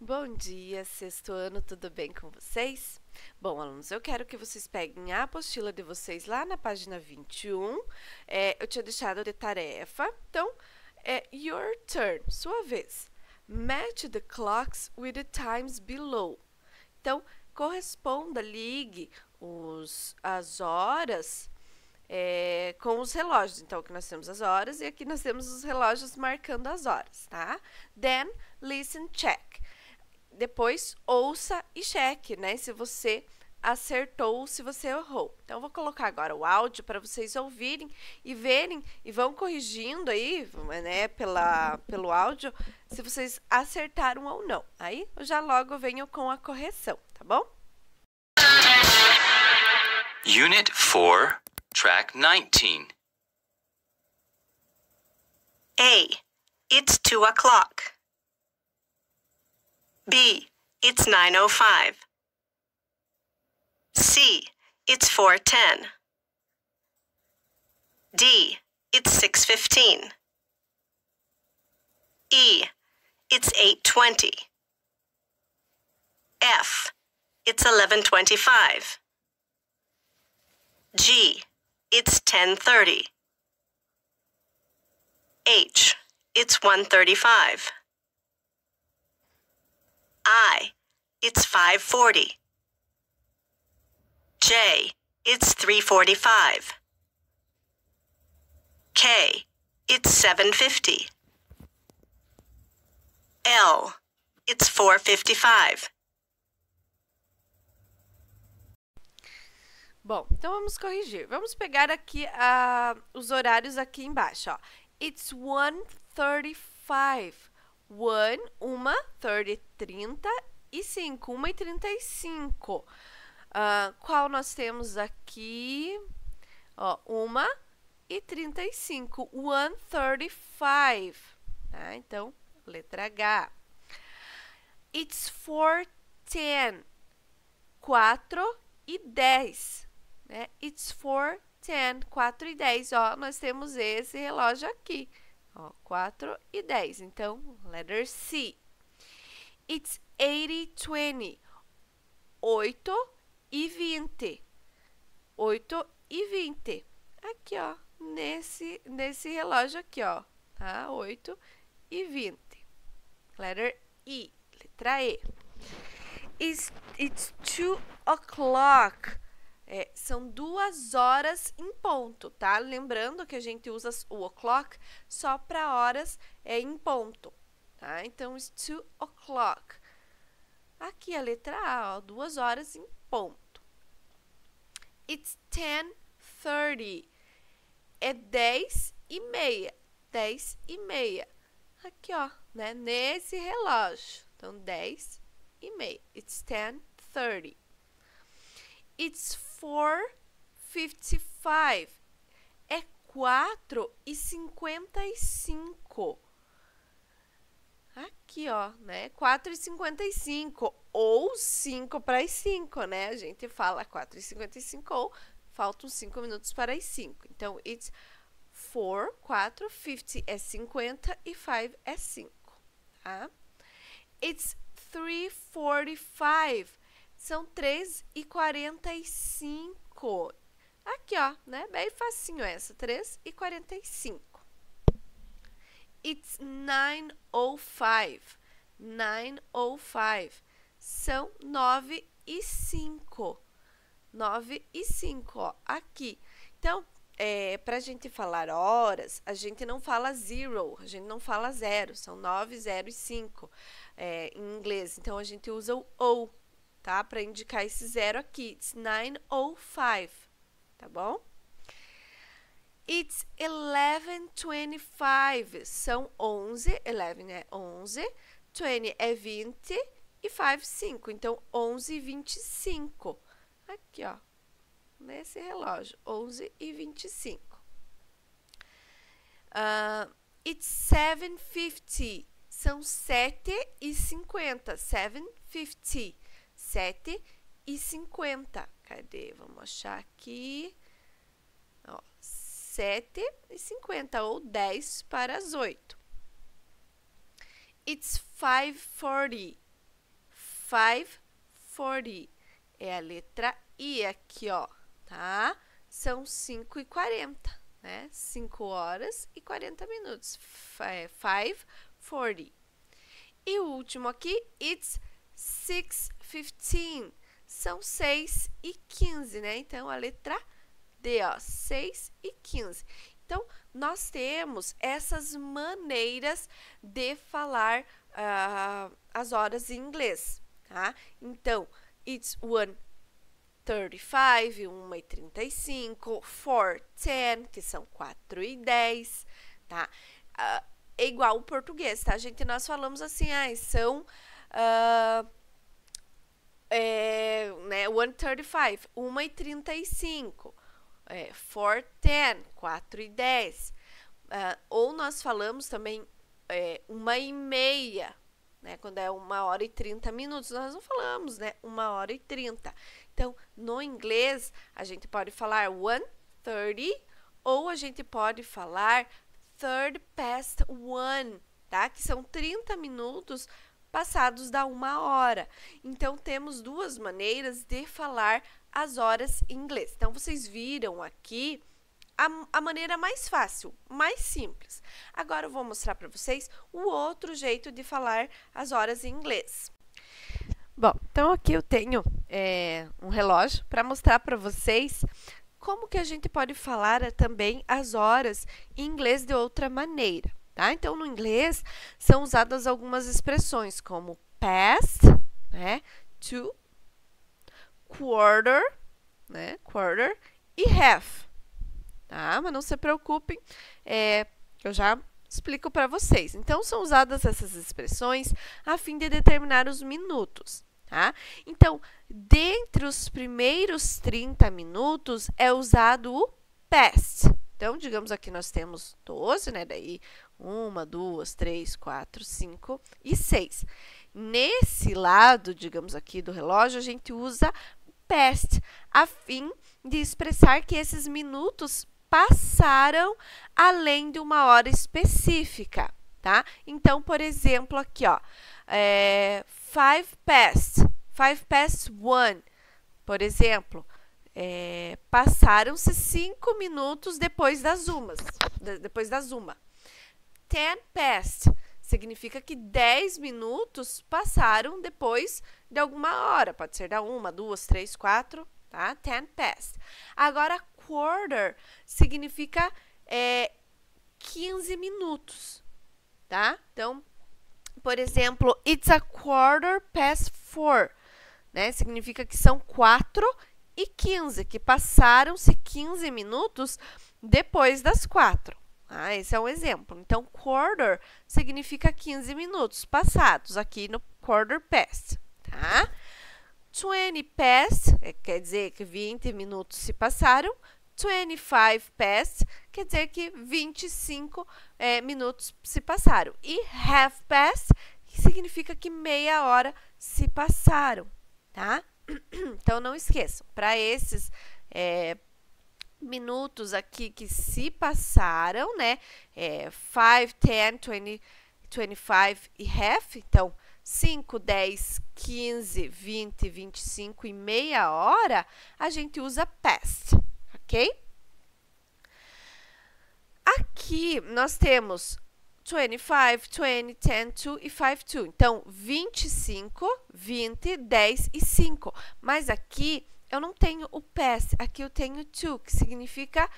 Bom dia, sexto ano, tudo bem com vocês? Bom, alunos, eu quero que vocês peguem a apostila de vocês lá na página 21. Eu tinha deixado de tarefa. Então, your turn, sua vez. Match the clocks with the times below. Então, corresponda, ligue as horas com os relógios. Então, aqui nós temos as horas e aqui nós temos os relógios marcando as horas, tá? Then, listen, check. Depois, ouça e cheque, né? Se você acertou ou se você errou. Então, eu vou colocar agora o áudio para vocês ouvirem e verem e vão corrigindo aí, né, pelo áudio, se vocês acertaram ou não. Aí, eu já logo venho com a correção, tá bom? Unit 4, Track 19. A. It's 2 o'clock. B. It's 9:05. C. It's 4:10. D. It's 6:15. E. It's 8:20. F. It's 11:25. G. It's 10:30. H. It's 1:35. I. It's 5:40. J. It's 3:45. K. It's 7:50. L. It's 4:55. Bom, então vamos corrigir. Vamos pegar aqui os horários aqui embaixo, ó. It's 1:35. 30 e 5, 1:35. Qual nós temos aqui? Ó, 1:35, 1:35. Tá? Então, letra H. It's 4:10, 4:10. Né? It's 4:10, 4:10. Ó, nós temos esse relógio aqui. Ó, 4:10. Então, letter C. It's 80:20. 8:20. 8:20. Aqui, ó, nesse relógio aqui, ó, tá? 8:20. Letter E, letra E. It's 2 o'clock. São 2 horas em ponto, tá? Lembrando que a gente usa o o'clock só para horas em ponto, tá? Então, it's 2 o'clock. Aqui a letra A, ó, 2 horas em ponto. It's 10:30. É 10:30. 10:30. Aqui, ó, né? Nesse relógio. Então, 10:30. It's 10:30. It's 4:55. É 4:55. Aqui, ó, né? 4:55 ou 5 para as 5, né? A gente fala 4:55 ou faltam 5 minutos para as 5. Então, it's 4:50 é 50 e 5 é 5, tá? It's 3:45. São 3:45. Aqui, ó, né? Bem facinho essa, 3:45. It's 9:05. 9:05. São 9:05. 9:05, ó, aqui. Então, pra gente falar horas, a gente não fala zero, a gente não fala zero. São 9, 0 e 5 em inglês. Então, a gente usa o O, tá? Para indicar esse zero aqui. It's 9:05, tá bom? It's 11:25. São 11. 11 é 11. 20 é 20. E 5, 5. Então, 11:25. Aqui, ó. Nesse relógio. 11:25. It's 7:50. São 7:50. 7:50. 7:50. Cadê? Vamos achar aqui. Ó, 7:50 ou 10 para as 8. It's 5:40. 5:40. É a letra I aqui, ó, tá? São 5:40, né? 5 horas e 40 minutos. 5:40. E o último aqui, it's 6:15. São 6:15, né? Então, a letra D, ó, 6:15. Então, nós temos essas maneiras de falar as horas em inglês, tá? Então, it's 1:35, 1:35, 4:10, que são 4:10, tá? É igual o português, tá, gente? Nós falamos assim, são... né, 1:35, 1:35, 4:10, 4:10. Ou nós falamos também 1:30, né, quando é 1h30, nós não falamos, né, 1h30. Então, no inglês, a gente pode falar 1:30 ou a gente pode falar 1:30, tá? Que são 30 minutos passados da 1h. Então, temos duas maneiras de falar as horas em inglês. Então, vocês viram aqui a maneira mais fácil, mais simples. Agora, eu vou mostrar para vocês o outro jeito de falar as horas em inglês. Bom, então aqui eu tenho um relógio para mostrar para vocês como que a gente pode falar também as horas em inglês de outra maneira, tá? Então, no inglês, são usadas algumas expressões como past, né, to, quarter, né, quarter, e half, tá? Mas não se preocupem, eu já explico para vocês. Então, são usadas essas expressões a fim de determinar os minutos, tá? Então, dentre os primeiros 30 minutos, é usado o past. Então, digamos aqui nós temos 12, né? Daí, 1, 2, 3, 4, 5 e 6. Nesse lado, digamos aqui, do relógio, a gente usa past, a fim de expressar que esses minutos passaram além de uma hora específica, tá? Então, por exemplo, aqui, ó, 5:01, por exemplo, passaram-se 5 minutos depois das 1. 10 past significa que 10 minutos passaram depois de alguma hora, pode ser da 1, 2, 3, 4, tá? 10 past. Agora, quarter significa 15 minutos, tá? Então, por exemplo, it's a 4:04, né? Significa que são 4:15, que passaram-se 15 minutos depois das 4. Esse é um exemplo. Então, quarter significa 15 minutos passados, aqui no quarter past, tá? 20 past, quer dizer que 20 minutos se passaram. 25 past, quer dizer que 25 minutos se passaram. E half past, que significa que meia hora se passaram, tá? Então, não esqueçam, para esses minutos aqui que se passaram, né? 5, 10, 20, 25 e half. Então, 5, 10, 15, 20, 25 e meia hora, a gente usa past, ok? Aqui, nós temos 25, 20, 10, 2 e 5, 2. Então, 25, 20, 10 e 5. Mas aqui, eu não tenho o past, aqui eu tenho to, que significa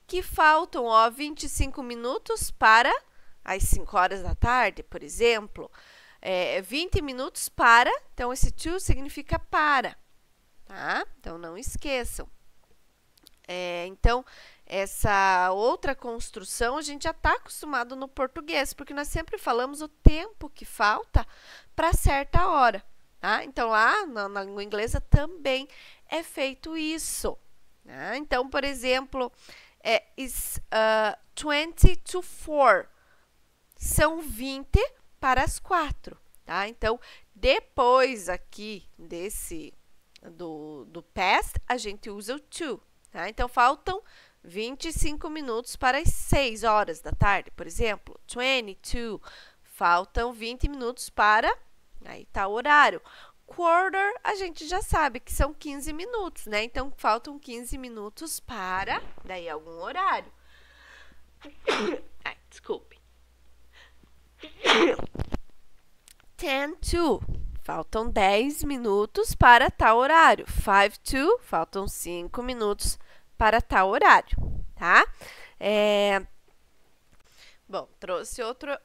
que faltam, ó, 25 minutos para as 5 horas da tarde, por exemplo. 20 minutos para, então esse to significa para, tá? Então, não esqueçam. Então, essa outra construção a gente já está acostumado no português, porque nós sempre falamos o tempo que falta para certa hora, tá? Então, lá na língua inglesa também é feito isso, né? Então, por exemplo, is 20 to 4, são 20 para as 4, tá? Então, depois aqui do past, a gente usa o to, tá? Então, faltam 25 minutos para as 6 horas da tarde, por exemplo. 22, faltam 20 minutos para... Aí tá o horário. quarter, a gente já sabe que são 15 minutos, né? Então, faltam 15 minutos para, daí, algum horário. Ai, desculpe. 10 to, faltam 10 minutos para tal horário. 5 to, faltam 5 minutos para tal horário, tá? Bom, trouxe outra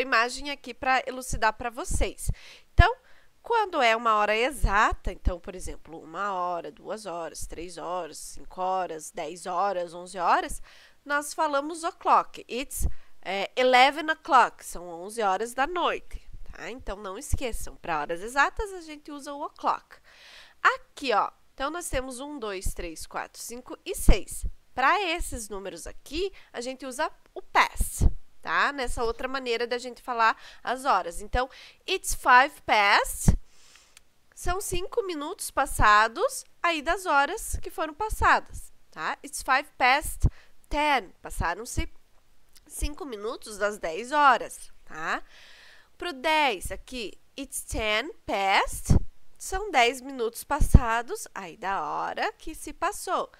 imagem aqui para elucidar para vocês. Então, quando é uma hora exata, então, por exemplo, 1 hora, 2 horas, 3 horas, 5 horas, 10 horas, 11 horas, nós falamos o'clock. It's 11 o'clock, são 11 horas da noite, tá? Então, não esqueçam, para horas exatas, a gente usa o o'clock. Aqui, ó, então, nós temos 1, 2, 3, 4, 5 e 6. Para esses números aqui, a gente usa o past, tá? Nessa outra maneira da gente falar as horas. Então, it's 5 past, são 5 minutos passados aí das horas que foram passadas, tá? It's 5 past 10, passaram-se 5 minutos das 10 horas, tá? Pro 10 aqui, it's 10 past, são 10 minutos passados aí da hora que se passou.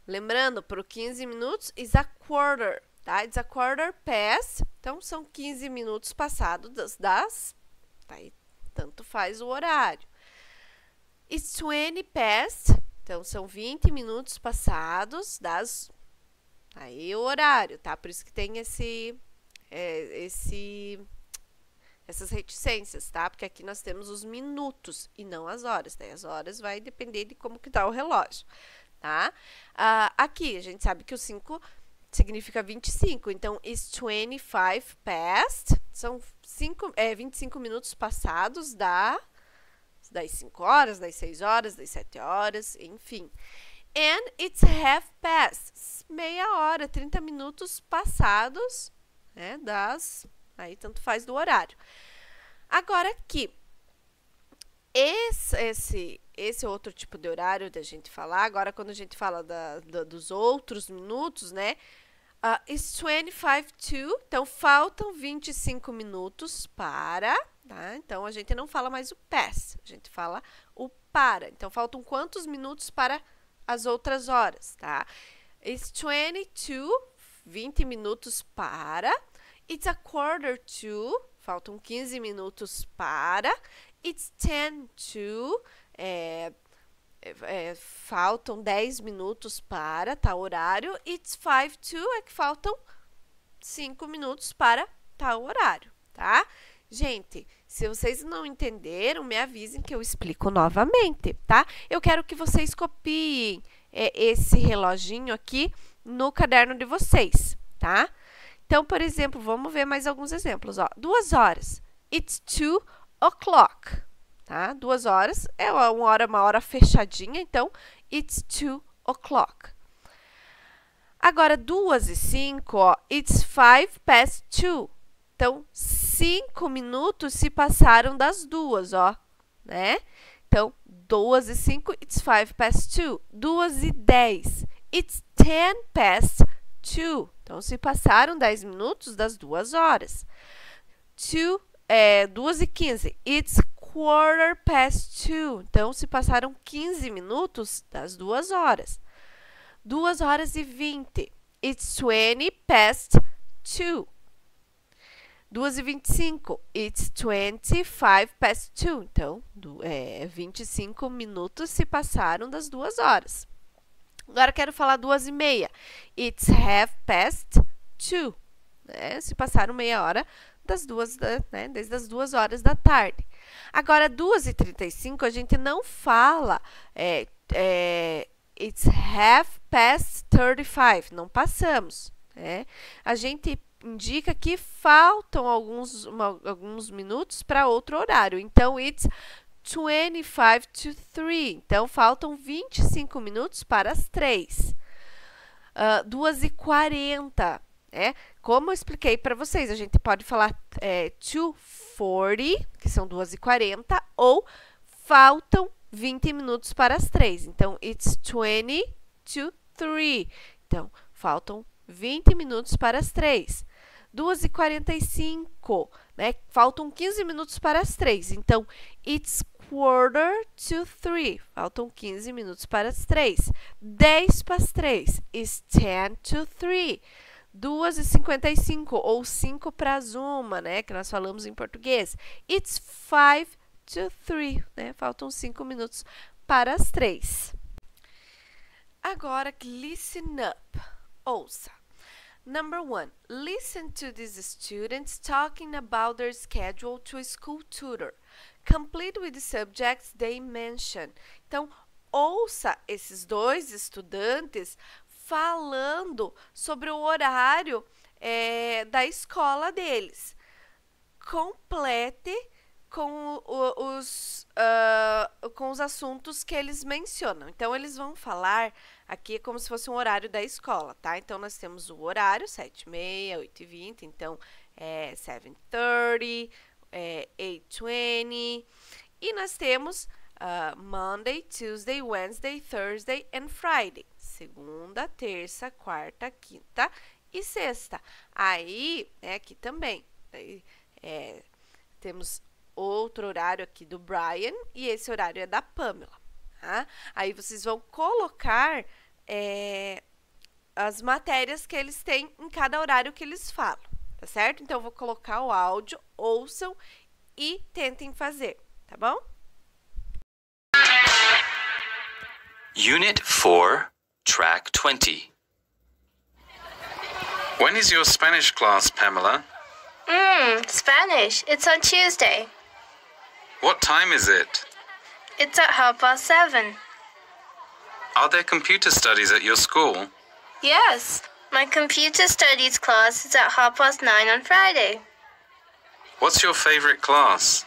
Lembrando, para 15 minutos, is a quarter, tá? It's a quarter past, então são 15 minutos passados aí tanto faz o horário. It's 20 past, então são 20 minutos passados aí o horário, tá? Por isso que tem essas reticências, tá? Porque aqui nós temos os minutos e não as horas, né? As horas vai depender de como que tá o relógio, tá? Aqui, a gente sabe que o 5 significa 25, então, is 25 past, são 25 minutos passados das 5 horas, das 6 horas, das 7 horas, enfim. And it's half past, meia hora, 30 minutos passados, né, aí tanto faz do horário. Agora aqui, esse outro tipo de horário da gente falar, agora quando a gente fala dos outros minutos, né? It's 25 to, então faltam 25 minutos para, tá? Então a gente não fala mais o past, a gente fala o para. Então faltam quantos minutos para as outras horas, tá? It's 22, 20 minutos para. It's a quarter to, faltam 15 minutos para. It's 10 to, faltam 10 minutos para tal horário. It's 5 to, é que faltam 5 minutos para tal horário, tá? Gente, se vocês não entenderam, me avisem que eu explico novamente, tá? Eu quero que vocês copiem esse reloginho aqui no caderno de vocês, tá? Então, por exemplo, vamos ver mais alguns exemplos, ó. 2 horas. It's 2 o'clock, tá? 2 horas é uma hora fechadinha, então, it's 2 o'clock. Agora, 2 e 5, ó, it's 5 past 2. Então, 5 minutos se passaram das 2, ó, né? Então, 2 e 5, it's 5 past 2. 2 e 10, it's 10 past 2. Então, se passaram 10 minutos das 2 horas. 2 e 15, it's quarter past 2. Então, se passaram 15 minutos das 2 horas. 2 horas e 20, it's 20 past 2. 2 e 25, it's 25 past 2. Então, 25 minutos se passaram das 2 horas. Agora, quero falar 2 e meia. It's half past 2. Né? Se passaram meia hora né? Desde as 2 horas da tarde. Agora, 2 e 35, a gente não fala it's half past 35. Não passamos. Né? A gente indica que faltam alguns minutos para outro horário. Então, it's 25 to 3. Então, faltam 25 minutos para as 3. 2 e 40. Como eu expliquei para vocês, a gente pode falar 2:40, que são 2 e 40, ou faltam 20 minutos para as 3. Então, it's 20 to 3. Então, faltam 20 minutos para as 3. 2 e 45. né? Faltam 15 minutos para as 3. Então, it's 2:45. Faltam 15 minutos para as 3. 10 para as 3. It's 2:50. 2:55 ou 5 para as 1, né? Que nós falamos em português. It's 5:03, né? Faltam 5 minutos para as 3. Agora, listen up. Ouça. Number 1. Listen to these students talking about their schedule to a school tutor. Complete with the subjects they mention. Então, ouça esses dois estudantes falando sobre o horário da escola deles. Complete com os assuntos que eles mencionam. Então, eles vão falar aqui como se fosse um horário da escola, tá? Então, nós temos o horário 7:30, 8:20, então, 7:30, 8:20. E nós temos Monday, Tuesday, Wednesday, Thursday and Friday. Segunda, terça, quarta, quinta e sexta. Aí, aqui também, temos outro horário aqui do Brian e esse horário é da Pamela. Tá? Aí vocês vão colocar as matérias que eles têm em cada horário que eles falam, tá certo? Então, eu vou colocar o áudio, ouçam e tentem fazer, tá bom? Unit 4, Track 20. When is your Spanish class, Pamela? Spanish. It's on Tuesday. What time is it? It's at 7:30. Are there computer studies at your school? Yes. My computer studies class is at 9:30 on Friday. What's your favorite class?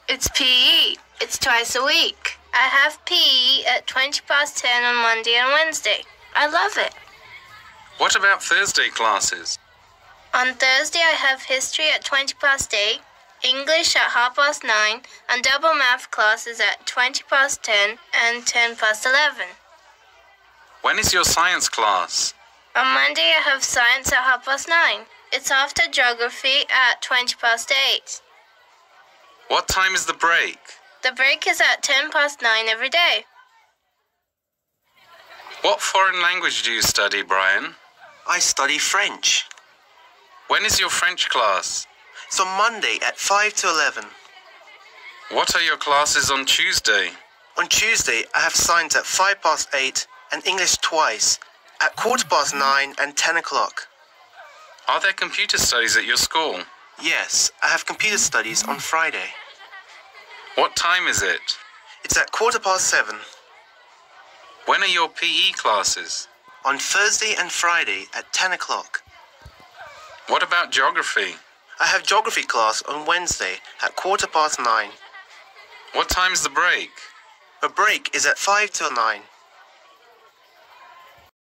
It's PE. It's twice a week. I have PE at 10:20 on Monday and Wednesday. I love it. What about Thursday classes? On Thursday, I have history at 8:20, English at 9:30, and double math classes at 10:20 and 10:11. When is your science class? On Monday, I have science at 9:30. It's after geography at 8:20. What time is the break? The break is at 9:10 every day. What foreign language do you study, Brian? I study French. When is your French class? It's on Monday at 5 to 11. What are your classes on Tuesday? On Tuesday, I have science at 8:05 and English twice at 9:15 and 10 o'clock. Are there computer studies at your school? Yes, I have computer studies on Friday. What time is it? It's at 7:15. When are your PE classes? On Thursday and Friday at 10 o'clock. What about geography? I have geography class on Wednesday at 9:15. What time's the break? The break is at 5 till 9.